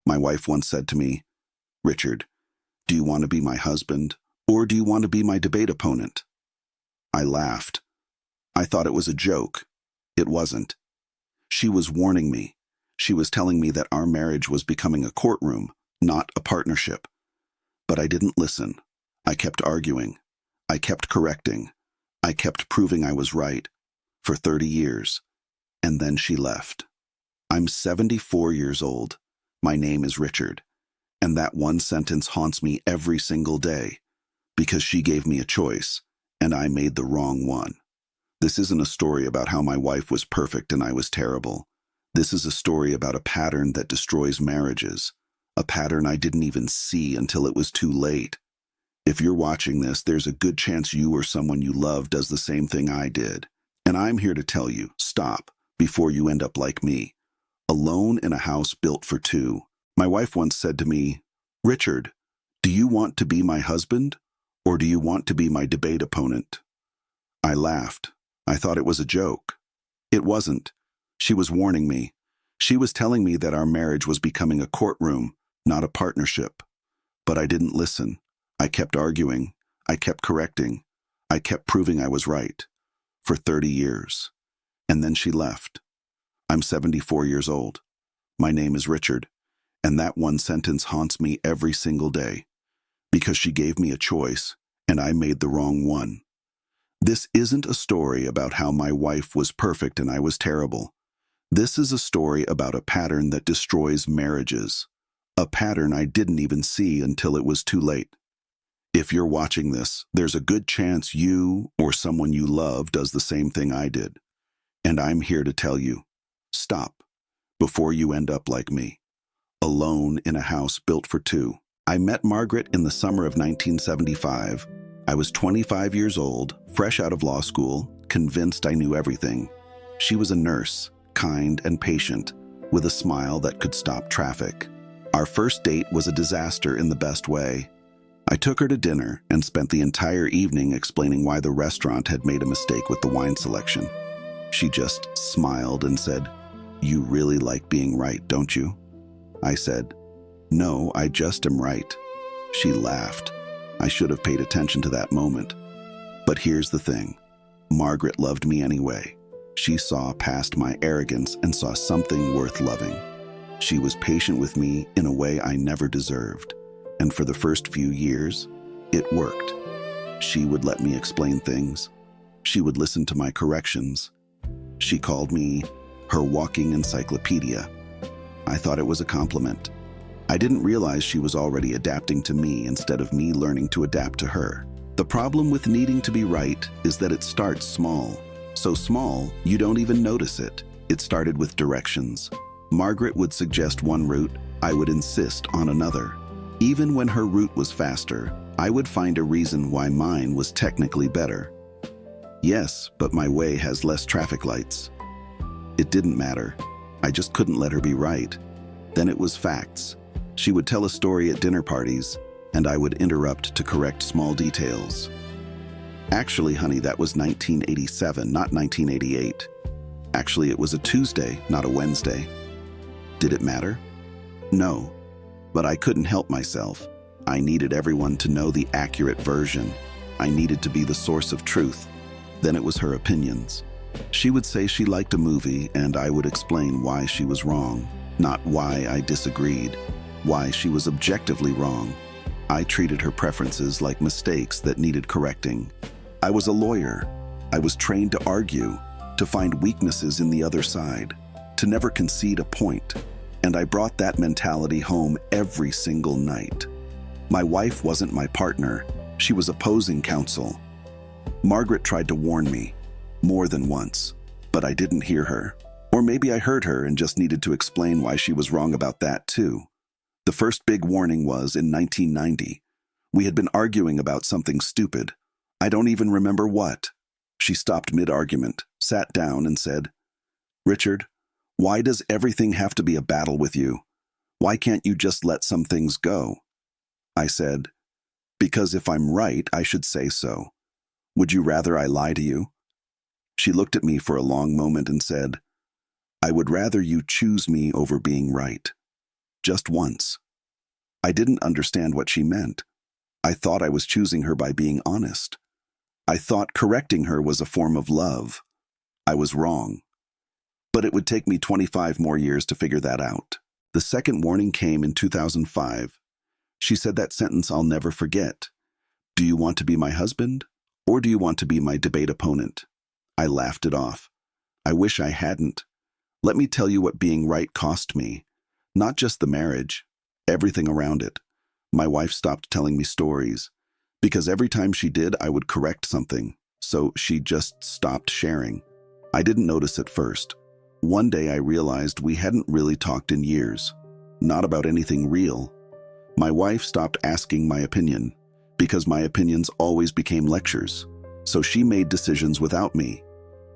My wife once said to me, "Richard, do you want to be my husband, or do you want to be my debate opponent?" I laughed. I thought it was a joke. It wasn't. She was warning me. She was telling me that our marriage was becoming a courtroom, not a partnership. But I didn't listen. I kept arguing. I kept correcting. I kept proving I was right for 30 years. And then she left. I'm 74 years old. My name is Richard. And that one sentence haunts me every single day because she gave me a choice and I made the wrong one. This isn't a story about how my wife was perfect and I was terrible. This is a story about a pattern that destroys marriages, a pattern I didn't even see until it was too late. If you're watching this, there's a good chance you or someone you love does the same thing I did. And I'm here to tell you, stop before you end up like me, alone in a house built for two. My wife once said to me, "Richard, do you want to be my husband, or do you want to be my debate opponent?" I laughed. I thought it was a joke. It wasn't. She was warning me. She was telling me that our marriage was becoming a courtroom, not a partnership. But I didn't listen. I kept arguing. I kept correcting. I kept proving I was right for 30 years. And then she left. I'm 74 years old. My name is Richard. And that one sentence haunts me every single day because she gave me a choice and I made the wrong one. This isn't a story about how my wife was perfect and I was terrible. This is a story about a pattern that destroys marriages, a pattern I didn't even see until it was too late. If you're watching this, there's a good chance you or someone you love does the same thing I did. And I'm here to tell you, stop before you end up like me, alone in a house built for two. I met Margaret in the summer of 1975. I was 25 years old, fresh out of law school, convinced I knew everything. She was a nurse, kind and patient, with a smile that could stop traffic. Our first date was a disaster in the best way. I took her to dinner and spent the entire evening explaining why the restaurant had made a mistake with the wine selection. She just smiled and said, "You really like being right, don't you?" I said, "No, I just am right." She laughed. I should have paid attention to that moment. But here's the thing. Margaret loved me anyway. She saw past my arrogance and saw something worth loving. She was patient with me in a way I never deserved. And for the first few years, it worked. She would let me explain things. She would listen to my corrections. She called me her walking encyclopedia. I thought it was a compliment. I didn't realize she was already adapting to me instead of me learning to adapt to her. The problem with needing to be right is that it starts small. So small, you don't even notice it. It started with directions. Margaret would suggest one route, I would insist on another. Even when her route was faster, I would find a reason why mine was technically better. Yes, but my way has less traffic lights. It didn't matter. I just couldn't let her be right. Then it was facts. She would tell a story at dinner parties, and I would interrupt to correct small details. Actually, honey, that was 1987, not 1988. Actually, it was a Tuesday, not a Wednesday. Did it matter? No, but I couldn't help myself. I needed everyone to know the accurate version. I needed to be the source of truth. Then it was her opinions. She would say she liked a movie, and I would explain why she was wrong, not why I disagreed, why she was objectively wrong. I treated her preferences like mistakes that needed correcting. I was a lawyer. I was trained to argue, to find weaknesses in the other side, to never concede a point. And I brought that mentality home every single night. My wife wasn't my partner. She was opposing counsel. Margaret tried to warn me more than once, but I didn't hear her. Or maybe I heard her and just needed to explain why she was wrong about that too. The first big warning was in 1990. We had been arguing about something stupid. I don't even remember what. She stopped mid-argument, sat down and said, "Richard, why does everything have to be a battle with you? Why can't you just let some things go?" I said, "Because if I'm right, I should say so. Would you rather I lie to you?" She looked at me for a long moment and said, "I would rather you choose me over being right." just once. I didn't understand what she meant. I thought I was choosing her by being honest. I thought correcting her was a form of love. I was wrong. But it would take me 25 more years to figure that out. The second warning came in 2005. She said that sentence I'll never forget. Do you want to be my husband, or do you want to be my debate opponent? I laughed it off. I wish I hadn't. Let me tell you what being right cost me. Not just the marriage, everything around it. My wife stopped telling me stories, because every time she did, I would correct something, so she just stopped sharing. I didn't notice at first. One day I realized we hadn't really talked in years, not about anything real. My wife stopped asking my opinion, because my opinions always became lectures, so she made decisions without me.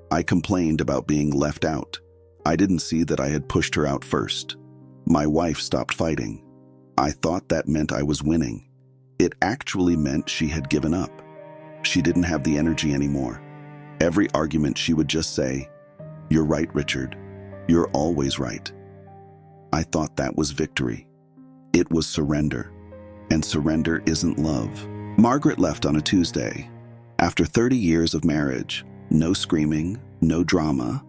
I complained about being left out. I didn't see that I had pushed her out first. My wife stopped fighting. I thought that meant I was winning. It actually meant she had given up. She didn't have the energy anymore. Every argument she would just say, "You're right, Richard. You're always right." I thought that was victory. It was surrender. And surrender isn't love. Margaret left on a Tuesday. After 30 years of marriage, no screaming, no drama,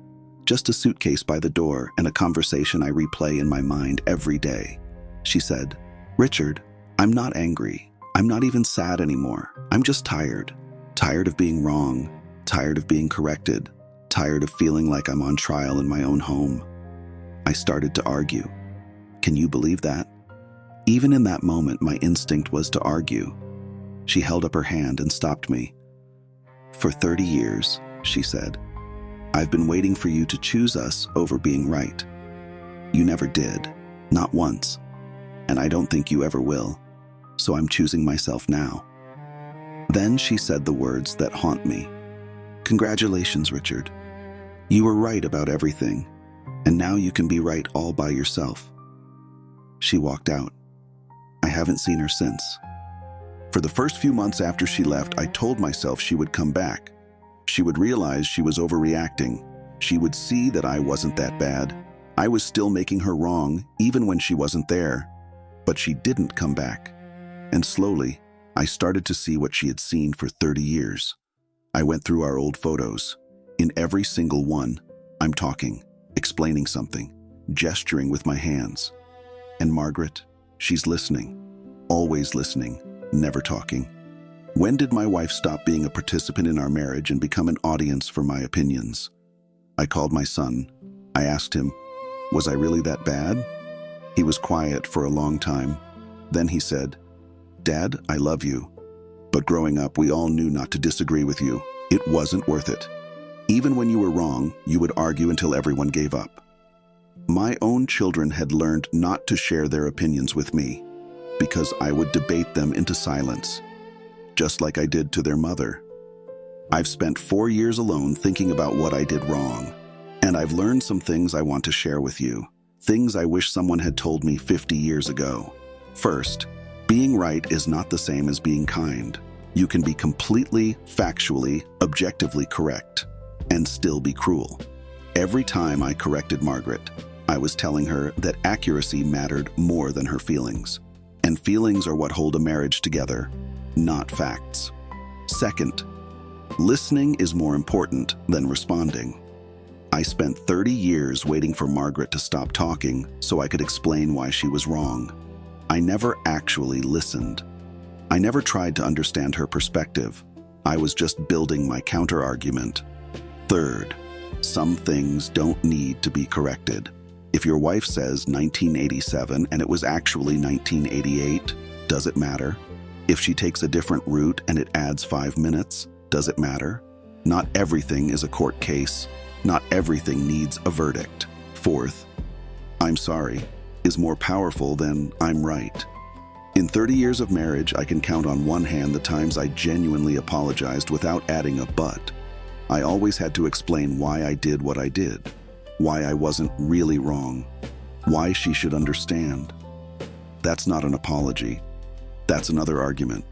just a suitcase by the door and a conversation I replay in my mind every day. She said, "Richard, I'm not angry. I'm not even sad anymore. I'm just tired. Tired of being wrong. Tired of being corrected. Tired of feeling like I'm on trial in my own home." I started to argue. Can you believe that? Even in that moment, my instinct was to argue. She held up her hand and stopped me. "For 30 years, she said, I've been waiting for you to choose us over being right. You never did, not once, and I don't think you ever will, so I'm choosing myself now." Then she said the words that haunt me. "Congratulations, Richard. You were right about everything, and now you can be right all by yourself." She walked out. I haven't seen her since. For the first few months after she left, I told myself she would come back. She would realize she was overreacting. She would see that I wasn't that bad. I was still making her wrong, even when she wasn't there. But she didn't come back. And slowly, I started to see what she had seen for 30 years. I went through our old photos. In every single one, I'm talking, explaining something, gesturing with my hands. And Margaret, she's listening, always listening, never talking. When did my wife stop being a participant in our marriage and become an audience for my opinions? I called my son. I asked him, was I really that bad? He was quiet for a long time. Then he said, "Dad, I love you. But growing up, we all knew not to disagree with you. It wasn't worth it. Even when you were wrong, you would argue until everyone gave up." My own children had learned not to share their opinions with me because I would debate them into silence, just like I did to their mother. I've spent 4 years alone thinking about what I did wrong, and I've learned some things I want to share with you, things I wish someone had told me 50 years ago. First, being right is not the same as being kind. You can be completely, factually, objectively correct and still be cruel. Every time I corrected Margaret, I was telling her that accuracy mattered more than her feelings. And feelings are what hold a marriage together, not facts. Second, listening is more important than responding. I spent 30 years waiting for Margaret to stop talking so I could explain why she was wrong. I never actually listened. I never tried to understand her perspective. I was just building my counter-argument. Third, some things don't need to be corrected. If your wife says 1987 and it was actually 1988, does it matter? If she takes a different route and it adds 5 minutes, does it matter? Not everything is a court case. Not everything needs a verdict. Fourth, "I'm sorry" is more powerful than "I'm right." In 30 years of marriage, I can count on one hand the times I genuinely apologized without adding a but. I always had to explain why I did what I did, why I wasn't really wrong, why she should understand. That's not an apology. That's another argument.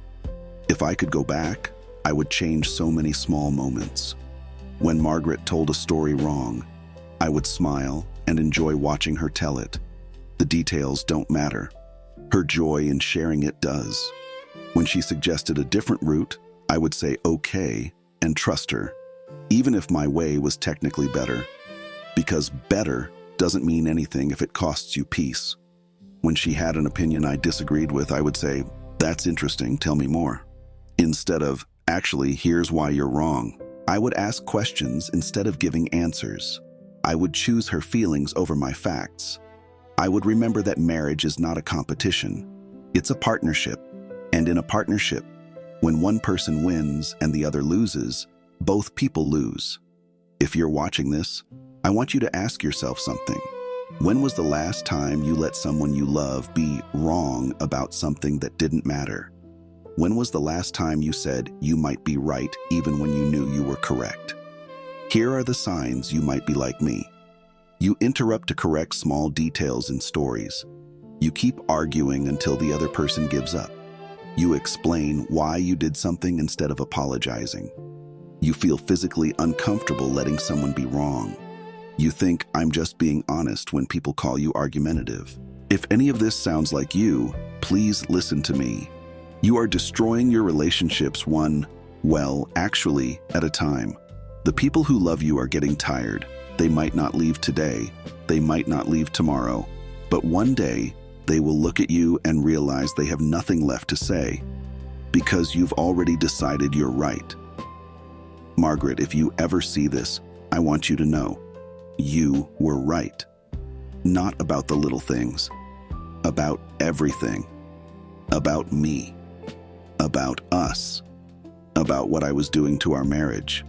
If I could go back, I would change so many small moments. When Margaret told a story wrong, I would smile and enjoy watching her tell it. The details don't matter. Her joy in sharing it does. When she suggested a different route, I would say okay and trust her, even if my way was technically better. Because better doesn't mean anything if it costs you peace. When she had an opinion I disagreed with, I would say, "That's interesting, tell me more." Instead of, "Actually, here's why you're wrong." I would ask questions instead of giving answers. I would choose her feelings over my facts. I would remember that marriage is not a competition. It's a partnership. And in a partnership, when one person wins and the other loses, both people lose. If you're watching this, I want you to ask yourself something. When was the last time you let someone you love be wrong about something that didn't matter? When was the last time you said you might be right even when you knew you were correct? Here are the signs you might be like me. You interrupt to correct small details in stories. You keep arguing until the other person gives up. You explain why you did something instead of apologizing. You feel physically uncomfortable letting someone be wrong. You think, "I'm just being honest," when people call you argumentative. If any of this sounds like you, please listen to me. You are destroying your relationships one, well, actually, at a time. The people who love you are getting tired. They might not leave today. They might not leave tomorrow. But one day, they will look at you and realize they have nothing left to say because you've already decided you're right. Margaret, if you ever see this, I want you to know you were right. Not about the little things, about everything, about me, about us, about what I was doing to our marriage.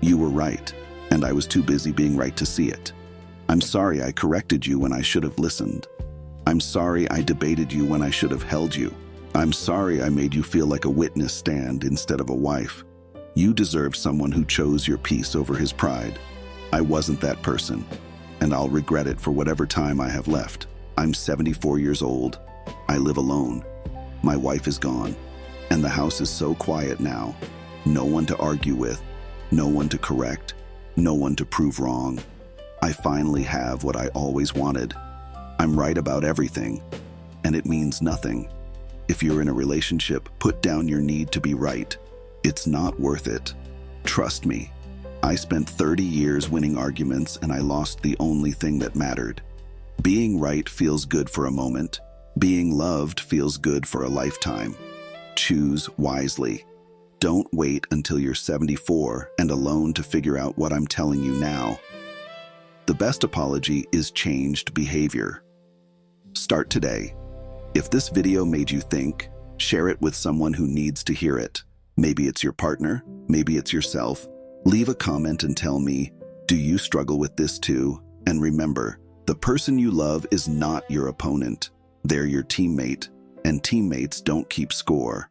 You were right, and I was too busy being right to see it. I'm sorry I corrected you when I should have listened. I'm sorry I debated you when I should have held you. I'm sorry I made you feel like a witness stand instead of a wife. You deserve someone who chose your peace over his pride. I wasn't that person, and I'll regret it for whatever time I have left. I'm 74 years old. I live alone. My wife is gone, and the house is so quiet now. No one to argue with, no one to correct, no one to prove wrong. I finally have what I always wanted. I'm right about everything, and it means nothing. If you're in a relationship, put down your need to be right. It's not worth it. Trust me. I spent 30 years winning arguments, and I lost the only thing that mattered. Being right feels good for a moment. Being loved feels good for a lifetime. Choose wisely. Don't wait until you're 74 and alone to figure out what I'm telling you now. The best apology is changed behavior. Start today. If this video made you think, share it with someone who needs to hear it. Maybe it's your partner, maybe it's yourself. Leave a comment and tell me, do you struggle with this too? And remember, the person you love is not your opponent. They're your teammate, and teammates don't keep score.